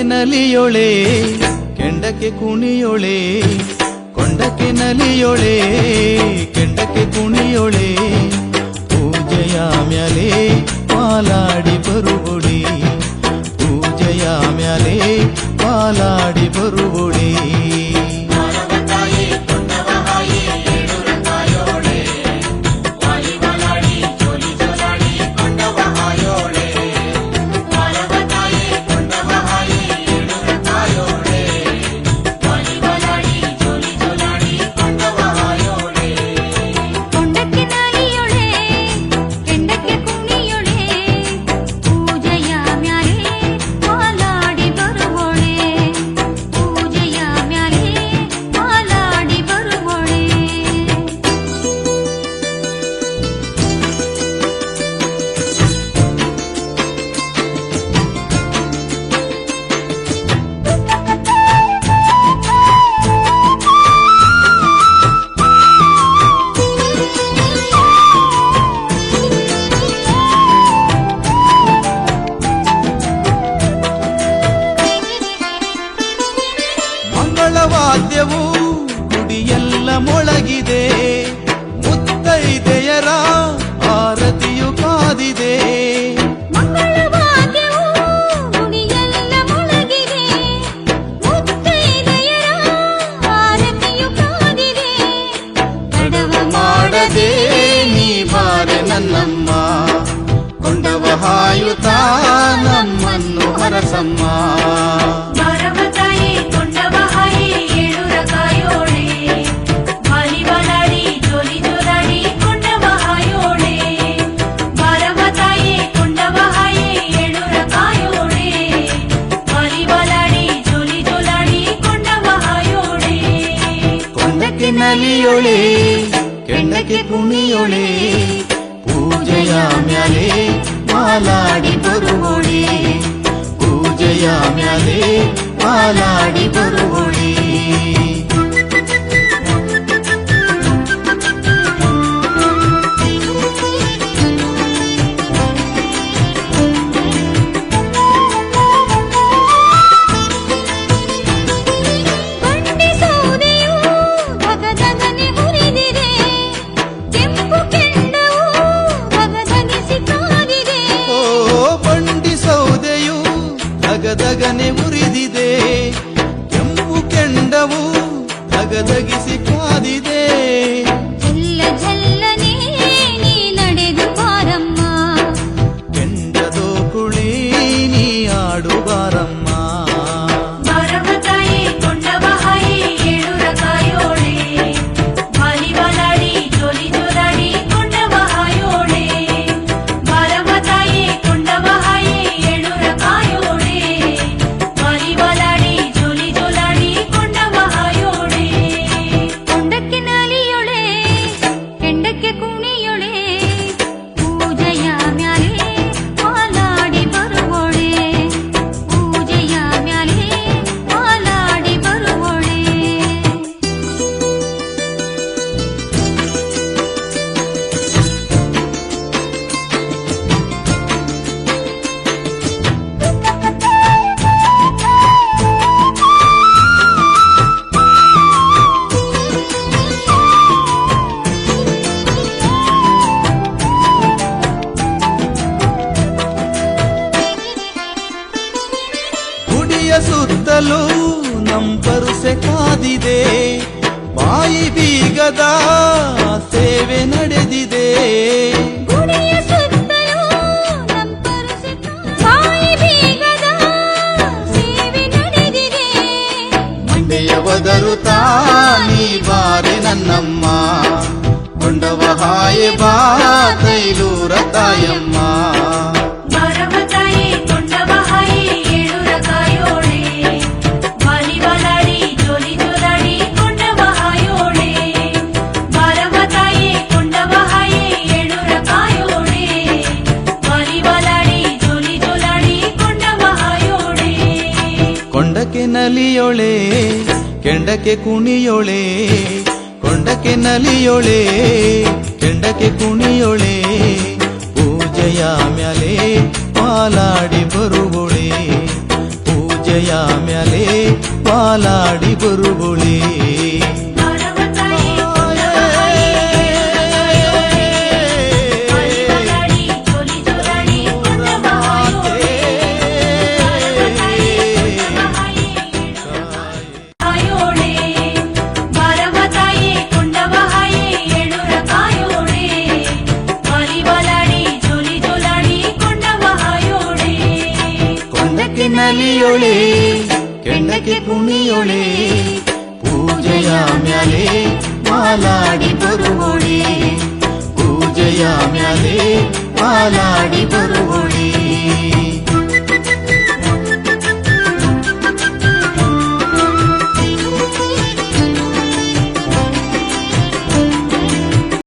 ನಲಿಯೊಳೆ ಕೆಂಡಕ್ಕೆ ಕುಣಿಯೊಳೆ ಕೊಂಡಕ್ಕೆ ನಲಿಯೊಳೆ ಕೆಂಡಕ್ಕೆ ಕುಣಿಯೊಳೆ ಪೂಜೆಯ ಮ್ಯಾಲೆ ಪಾಲಾಡಿ ಬರುವೊಡೆ ಪೂಜೆಯ ಮ್ಯಾಲೆ ಪಾಲಾಡಿ ಬರುವೊಡೆ ವಾದ್ಯವು ಗುಡಿಯೆಲ್ಲ ಮೊಳಗಿದೆ ಮುತ್ತೈದೆಯರ ಆರತಿಯು ಕಾದಿದೆ ತಡವ ಮಾಡದೆ ನೀ ಬಾರೆ ನನ್ನಮ್ಮ ಕೊಂಡವ ಹಾಯುತ್ತ ನಮ್ಮನ್ನು ಹರಸಮ್ಮ ನಲಿಯೊಳೆ ಕೆಂಡಕ್ಕೆ ಕುಣಿಯೊಳೆ ಪೂಜೆಯ ಮ್ಯಾಲೆ ಮಾಲಾಡಿ ಬರುವೊಡೆ ಪೂಜೆಯ ಮ್ಯಾಲೆ ಮಾಲಾಡಿ ಬರುವೊಡೆ ದಗದಗನೆ ಉರಿದಿದೆ ಕೆಂಪು ಕೆಂಡವು ದಗದಗಿಸಿ ಕಾದಿದೆ ಝಲ್ಲ ಝಲ್ಲನೆ ನೀ ನಡೆದು ಬಾರಮ್ಮ ಕೆಂಡದೋ ಕುಳಿ ನೀ ಆಡು ಬಾರಮ್ಮ ಸುತ್ತಲೂ ನಂಬರುಸೆ ಕಾದಿದೆ ಬಾಯಿ ಬೀಗದ ಸೇವೆ ನಡೆದಿದೆ ಮಂಡೆಯವದರು ತಾನಿ ಬಾರೆ ನನ್ನಮ್ಮ ಕೊಂಡವ ಹಾಯೆ ಬಾ ತೈಲೂರ ತಾಯಮ್ಮ ಬಾರವ ತಾಯಿ ಕೊಂಡವ ಹಾಯೆ ಏಳೂರ ಕಾಯೋಳೆ ನಲಿಯೊಳೆ ಕೆಂಡಕ್ಕೆ ಕುಣಿಯೊಳೆ ಕೊಂಡಕ್ಕೆ ನಲಿಯೊಳೆ ಕೆಂಡಕ್ಕೆ ಕುಣಿಯೊಳೆ ಪೂಜೆಯ ಮ್ಯಾಲೆ ಪಾಲಾಡಿ ಬರುವೊಳೆ ಪೂಜೆಯ ಮ್ಯಾಲೆ ಪಾಲಾಡಿ ಬರುವೊಳೆ ನಲಿಯೊಳೆ ಕೆಂಡಕ್ಕೆ ಕುಣಿಯೊಳೆ ಪೂಜೆಯ ಮ್ಯಾಲೆ ಮಾಲಾಡಿ ಬರುವೊಳೆ ಪೂಜೆಯ ಮ್ಯಾಲೆ ಮಾಲಾಡಿ ಬರುವೊಳೆ